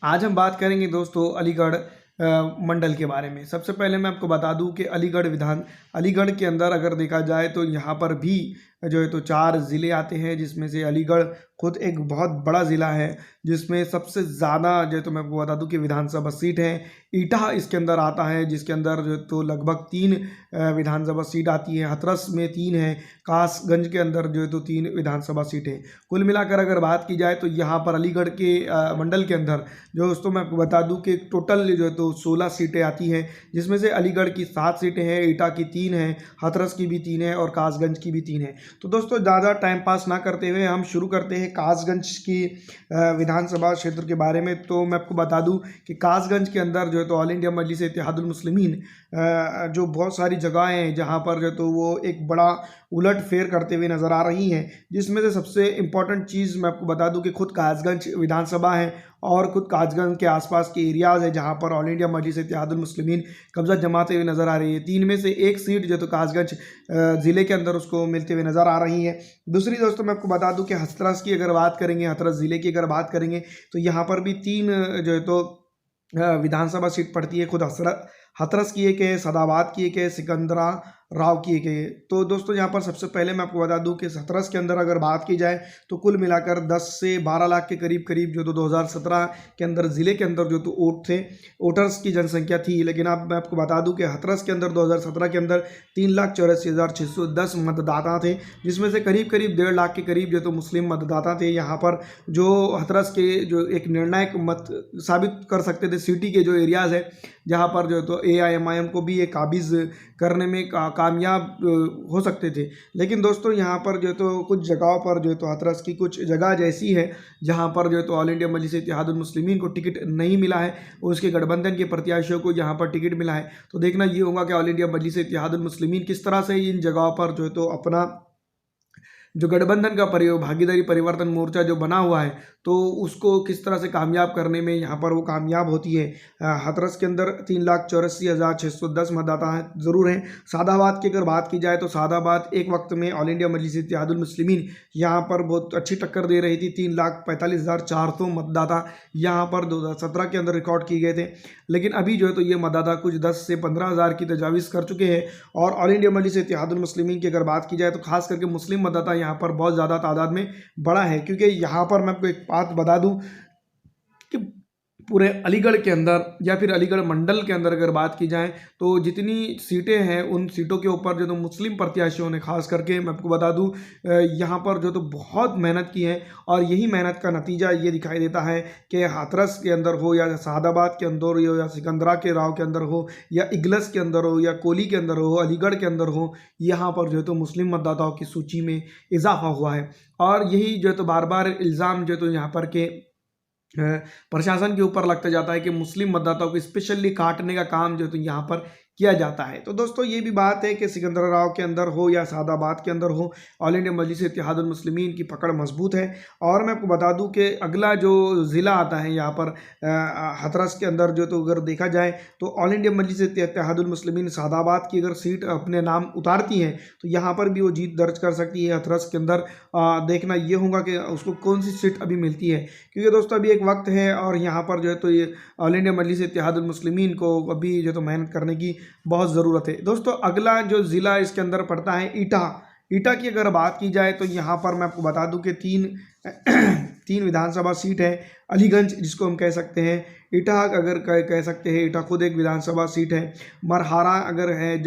आज हम बात करेंगे दोस्तों अलीगढ़ मंडल के बारे में। सबसे पहले मैं आपको बता दूं कि अलीगढ़ के अंदर अगर देखा जाए तो यहाँ पर भी जो है तो 4 ज़िले आते हैं, जिसमें से अलीगढ़ खुद एक बहुत बड़ा ज़िला है, जिसमें सबसे ज़्यादा जो है तो मैं आपको बता दूं कि विधानसभा सीट है। ईटा इसके अंदर आता है, जिसके अंदर जो है तो लगभग 3 विधानसभा सीट आती है। हथरस में 3 है, कासगंज के अंदर जो है तो 3 विधानसभा सीटें। कुल मिलाकर अगर बात की जाए तो यहाँ पर अलीगढ़ के मंडल के अंदर जो दोस्तों मैं आपको बता दूं कि टोटल जो है तो 16 सीटें आती हैं, जिसमें से अलीगढ़ की 7 सीटें हैं, ईटा की 3 हैं, हाथरस की भी 3 है और कासगंज की भी 3 है। तो दोस्तों ज़्यादा टाइम पास ना करते हुए हम शुरू करते हैं कासगंज की विधानसभा क्षेत्र के बारे में। तो मैं आपको बता दूं कि कासगंज के अंदर जो है तो ऑल इंडिया मजलिस इत्तेहादुल मुस्लिमीन जो बहुत सारी जगहें हैं जहाँ पर जो तो वो एक बड़ा उलट फेर करते हुए नज़र आ रही हैं, जिसमें से सबसे इम्पॉर्टेंट चीज़ मैं आपको बता दूं कि खुद कासगंज विधानसभा है और खुद कासगंज के आसपास के एरियाज़ है जहाँ पर ऑल इंडिया मजलिस इत्तेहादुल मुस्लिमीन कब्जा जमाते हुए नज़र आ रही है। 3 में से 1 सीट जो तो कासगंज ज़िले के अंदर उसको मिलते हुए नज़र आ रही है। दूसरी दोस्तों मैं आपको बता दूं कि हथरस की अगर बात करेंगे, हथरस ज़िले की अगर बात करेंगे तो यहाँ पर भी 3 जो है तो विधानसभा सीट पड़ती है। खुद हथरस की एक है, सदाबाद की एक है, सिकंदरा राव की एक है। तो दोस्तों यहाँ पर सबसे पहले मैं आपको बता दूं कि हथरस के अंदर अगर बात की जाए तो कुल मिलाकर 10 से 12 लाख के करीब जो तो 2017 के अंदर ज़िले के अंदर जो तो वोटर्स की जनसंख्या थी। लेकिन अब मैं आपको बता दूं कि हथरस के अंदर 2017 के अंदर 3,84,610 मतदाता थे, जिसमें से करीब 1.5 लाख के करीब जो तो मुस्लिम मतदाता थे। यहाँ पर जो हथरस के जो एक निर्णायक मत साबित कर सकते थे, सिटी के जो एरियाज़ है जहाँ पर जो तो AIMIM को भी ये काबिज़ करने में कामयाब हो सकते थे। लेकिन दोस्तों यहाँ पर जो तो कुछ जगहों पर जो तो हथरस की कुछ जगह ऐसी है जहाँ पर जो तो ऑल इंडिया मजलिस इत्तेहादुल मुस्लिमीन को टिकट नहीं मिला है, उसके गठबंधन के प्रत्याशियों को यहाँ पर टिकट मिला है। तो देखना ये होगा कि ऑल इंडिया मजलिस इत्तेहादुल मुस्लिमीन किस तरह से इन जगहों पर जो तो अपना जो गठबंधन का भागीदारी परिवर्तन मोर्चा जो बना हुआ है तो उसको किस तरह से कामयाब करने में यहाँ पर वो कामयाब होती है। हथरस के अंदर 3,84,610 मतदाता ज़रूर हैं। सादाबाद की अगर बात की जाए तो सादाबाद एक वक्त में ऑल इंडिया मजलिस इत्तेहादुल मुस्लिमीन यहाँ पर बहुत अच्छी टक्कर दे रही थी। 3,45,400 मतदाता यहाँ पर 2017 के अंदर रिकॉर्ड किए गए थे। लेकिन अभी जो है तो ये मतदाता कुछ 10 से 15,000 की तजावीज़ कर चुके हैं। और ऑल इंडिया मजलिस इत्तेहादुल मुस्लिमीन की अगर बात की जाए तो खास करके मुस्लिम मतदाता यहाँ पर बहुत ज़्यादा तादाद में बड़ा है, क्योंकि यहाँ पर मैं आपको एक बात बता दूं कि पूरे अलीगढ़ के अंदर या फिर अलीगढ़ मंडल के अंदर अगर बात की जाए तो जितनी सीटें हैं उन सीटों के ऊपर जो तो मुस्लिम प्रत्याशियों ने खास करके मैं आपको बता दूं यहाँ पर जो तो बहुत मेहनत की है। और यही मेहनत का नतीजा ये दिखाई देता है कि हाथरस के अंदर हो या सादाबाद के अंदर हो या सिकंदरा के राव के अंदर हो या इगलस के अंदर हो या कोली के अंदर हो, अलीगढ़ के अंदर हो, यहाँ पर जो है तो मुस्लिम मतदाताओं की सूची में इजाफा हुआ है। और यही जो है तो बार बार इल्ज़ाम जो है तो यहाँ पर के प्रशासन के ऊपर लगता जाता है कि मुस्लिम मतदाताओं को स्पेशली काटने का काम जो तो यहाँ पर किया जाता है। तो दोस्तों ये भी बात है कि सिकंदराबाद के अंदर हो या सादाबाद के अंदर हो, ऑल इंडिया मजलिस इत्तेहादुल मुस्लिमीन की पकड़ मजबूत है। और मैं आपको बता दूं कि अगला जो ज़िला आता है यहाँ पर हथरस के अंदर जो तो अगर देखा जाए तो ऑल इंडिया मजलिस इत्तेहादुल मुस्लिमीन सादाबाद की अगर सीट अपने नाम उतारती हैं तो यहाँ पर भी वो जीत दर्ज कर सकती है। हथरस के अंदर देखना ये होगा कि उसको कौन सी सीट अभी मिलती है, क्योंकि दोस्तों अभी एक वक्त है और यहाँ पर जो है तो ये ऑल इंडिया मजलिस इत्तेहादुल मुस्लिमीन को अभी जो तो मेहनत करने की बहुत ज़रूरत है। दोस्तों अगला जो ज़िला इसके अंदर पड़ता है ईटा की अगर बात की जाए तो यहाँ पर मैं आपको बता दूं कि 3 विधानसभा सीट है। अलीगंज जिसको हम कह सकते हैं, ईटा अगर कह सकते हैं, ईटा खुद एक विधानसभा सीट है। मरहारा अगर है,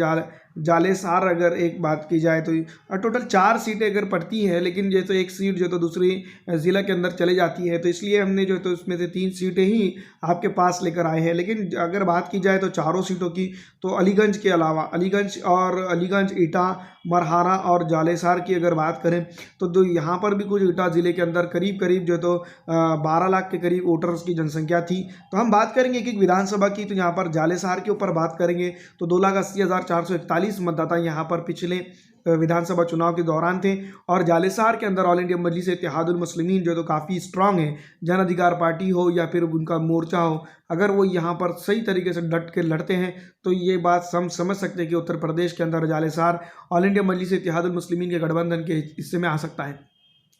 जालेसार अगर एक बात की जाए तो टोटल 4 सीटें अगर पड़ती हैं, लेकिन जो तो एक सीट जो तो दूसरी ज़िला के अंदर चले जाती है, तो इसलिए हमने जो तो उसमें से 3 सीटें ही आपके पास लेकर आए हैं। लेकिन अगर बात की जाए तो चारों सीटों की तो अलीगंज के अलावा अलीगंज, ईटा, मरहारा और जालेसार की अगर बात करें तो यहाँ पर भी कुछ ईटा ज़िले के अंदर करीब जो तो 12 लाख के करीब वोटर्स की जनसंख्या थी। तो हम बात करेंगे एक विधानसभा की, तो यहाँ पर जालेसार के ऊपर बात करेंगे तो 2,80,441 मतदाता यहाँ पर पिछले विधानसभा चुनाव के दौरान थे। और जालेसार के अंदर ऑल इंडिया मजलिस इत्तेहादुल मुस्लिमीन जो तो काफ़ी स्ट्रांग है, जन अधिकार पार्टी हो या फिर उनका मोर्चा हो, अगर वो यहाँ पर सही तरीके से डट के लड़ते हैं तो ये बात हम समझ सकते हैं कि उत्तर प्रदेश के अंदर जालेसार ऑल इंडिया मजलिस इत्तेहादुल मुस्लिमीन के गठबंधन के हिस्से में आ सकता है।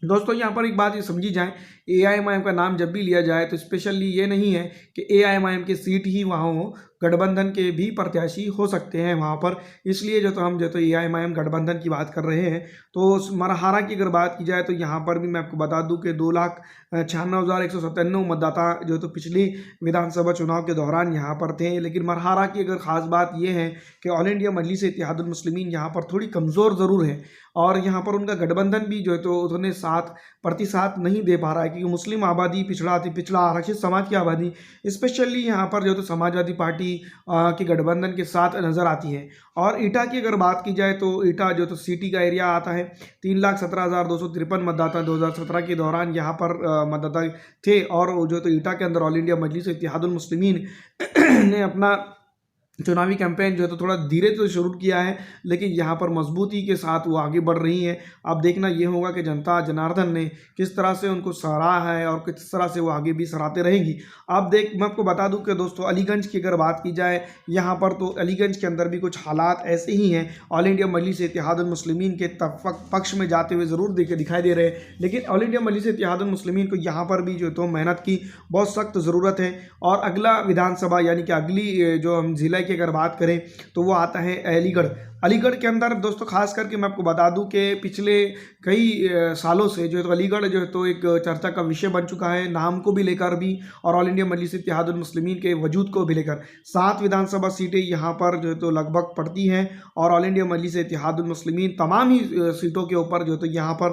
दोस्तों यहाँ पर एक बात ये समझी जाए, एआईएमआईएम का नाम जब भी लिया जाए तो स्पेशली ये नहीं है कि एआईएमआईएम की सीट ही वहाँ हो, गठबंधन के भी प्रत्याशी हो सकते हैं वहाँ पर। इसलिए जो तो हम जो तो एआईएमआईएम गठबंधन की बात कर रहे हैं। तो मरहारा की अगर बात की जाए तो यहाँ पर भी मैं आपको बता दूं कि 2,96,197 मतदाता जो तो पिछली विधानसभा चुनाव के दौरान यहाँ पर थे। लेकिन मरहारा की अगर ख़ास बात ये है कि ऑल इंडिया मजलिस इत्तेहादुल मुस्लिमीन यहाँ पर थोड़ी कमज़ोर ज़रूर है, और यहाँ पर उनका गठबंधन भी जो है तो उन्होंने 7% नहीं दे पा रहा है, क्योंकि मुस्लिम आबादी, पिछड़ा आरक्षित समाज की आबादी स्पेशली यहाँ पर जो तो समाजवादी पार्टी के गठबंधन के साथ नज़र आती है। और ईटा की अगर बात की जाए तो ईटा जो तो सिटी का एरिया आता है। 3,17,253 मतदाता 2017 के दौरान यहाँ पर मतदाता थे, और जो तो ईटा के अंदर ऑल इंडिया मजलिस इत्तेहादुल मुस्लिमीन ने अपना चुनावी कैंपेन जो है तो थोड़ा धीरे तो शुरू किया है, लेकिन यहाँ पर मजबूती के साथ वो आगे बढ़ रही है। अब देखना ये होगा कि जनता जनार्दन ने किस तरह से उनको सराहा है और किस तरह से वो आगे भी सराहते रहेंगी। मैं आपको बता दूं कि दोस्तों अलीगंज की अगर बात की जाए यहाँ पर, तो अलीगंज के अंदर भी कुछ हालात ऐसे ही हैं। ऑल इंडिया मजलिस इत्तेहादुल मुस्लिमीन के पक्ष में जाते हुए ज़रूर दिखाई दे रहे हैं, लेकिन ऑल इंडिया मजलिस इत्तेहादुल मुस्लिमीन को यहाँ पर भी जो तो मेहनत की बहुत सख्त ज़रूरत है। और अगला विधानसभा यानी कि अगली जो हम ज़िला की अगर बात करें तो वो आता है अलीगढ़। अलीगढ़ के अंदर दोस्तों खास करके मैं आपको बता दूं कि पिछले कई सालों से जो है तो अलीगढ़ जो है तो एक चर्चा का विषय बन चुका है, नाम को भी लेकर भी और ऑल इंडिया मजलिस इत्तेहादुल मुस्लिमीन के वजूद को भी लेकर। 7 विधानसभा सीटें यहाँ पर जो है तो लगभग पड़ती हैं, और ऑल इंडिया मजलिस इत्तेहादुल मुस्लिमीन तमाम ही सीटों के ऊपर जो है तो यहाँ पर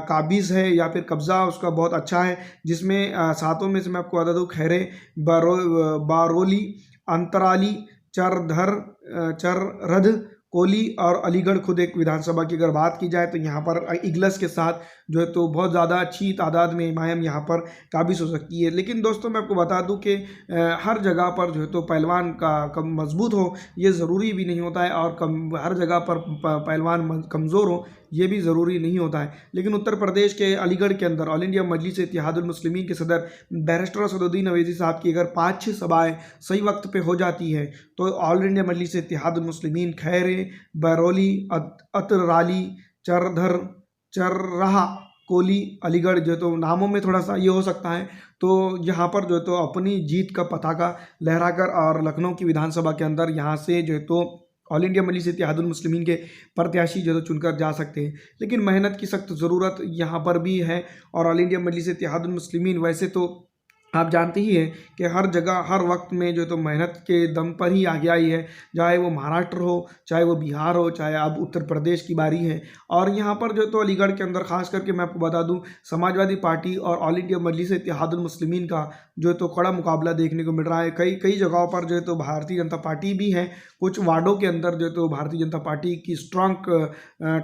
काबिज है या फिर कब्ज़ा उसका बहुत अच्छा है, जिसमें 7 में से मैं आपको बता दूँ खैरे, बारोली, अंतराली, चररध, कोली और अलीगढ़ खुद एक विधानसभा की अगर बात की जाए तो यहाँ पर इगलस के साथ जो है तो बहुत ज़्यादा अच्छी तादाद में इमाम यहाँ पर काबिज हो सकती है। लेकिन दोस्तों मैं आपको बता दूं कि हर जगह पर जो है तो पहलवान का कम मजबूत हो ये ज़रूरी भी नहीं होता है, और हर जगह पर पहलवान कमज़ोर हो ये भी ज़रूरी नहीं होता है। लेकिन उत्तर प्रदेश के अलीगढ़ के अंदर ऑल इंडिया मजलिस इत्तेहादुल मुस्लिमीन के सदर बैरिस्टर असदुद्दीन अवैसी साहब की अगर 5-6 सभाएँ सही वक्त पे हो जाती है तो ऑल इंडिया मजलिस इत्तेहादुल मुस्लिमीन खैरे, बरौली, अतराली, चरराहा, कोली, अलीगढ़ जो तो नामों में थोड़ा सा ये हो सकता है, तो यहाँ पर जो तो अपनी जीत का पताका लहराकर और लखनऊ की विधानसभा के अंदर यहाँ से जो है तो ऑल इंडिया मजलिस इत्तेहादुल मुस्लिमीन के प्रत्याशी जो तो चुनकर जा सकते हैं। लेकिन मेहनत की सख्त ज़रूरत यहाँ पर भी है, और ऑल इंडिया मजलिस इत्तेहादुल मुस्लिमीन वैसे तो आप जानते ही हैं कि हर जगह हर वक्त में जो तो मेहनत के दम पर ही आगे आई है, चाहे वो महाराष्ट्र हो, चाहे वो बिहार हो, चाहे अब उत्तर प्रदेश की बारी है। और यहाँ पर जो तो अलीगढ़ के अंदर खास करके मैं आपको बता दूं समाजवादी पार्टी और ऑल इंडिया मजलिस इत्तेहादुल मुस्लिमीन का जो तो कड़ा मुकाबला देखने को मिल रहा है। कई जगहों पर जो है तो भारतीय जनता पार्टी भी है, कुछ वार्डों के अंदर जो तो भारतीय जनता पार्टी की स्ट्रॉन्ग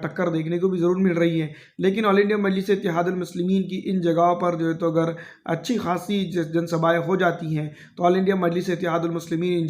टक्कर देखने को भी ज़रूर मिल रही है। लेकिन ऑल इंडिया मजलिस इत्तेहादुल मुस्लिमीन की इन जगहों पर जो है तो अगर अच्छी खासी जनसभाएं हो जाती हैं तो ऑल इंडिया मजलिस इत्तेहादुल मुस्लिमीन इन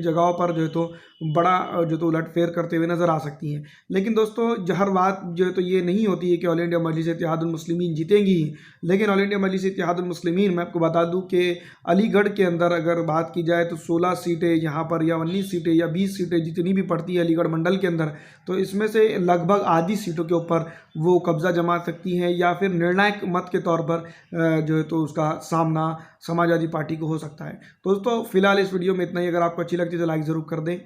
जगहों पर जो है तो बड़ा जो तो उलटफेर करते हुए नज़र आ सकती हैं। लेकिन दोस्तों हर बात जो है तो ये नहीं होती है कि ऑल इंडिया मजलिस इत्तेहादुल मुस्लिमीन जीतेंगी। लेकिन ऑल इंडिया मजलिस इत्तेहादुल मुस्लिमीन मैं आपको बता दूं कि अलीगढ़ के अंदर अगर बात की जाए तो 16 सीटें यहाँ पर या 19 सीटें या 20 सीटें जितनी भी पड़ती है अलीगढ़ मंडल के अंदर, तो इसमें से लगभग आधी सीटों के ऊपर वो कब्जा जमा सकती हैं, या फिर निर्णायक मत के तौर पर जो है तो उसका सामना समाजवादी पार्टी को हो सकता है। दोस्तों फिलहाल इस वीडियो में इतना ही। अगर आपको अच्छी लगती है तो लाइक ज़रूर कर दें।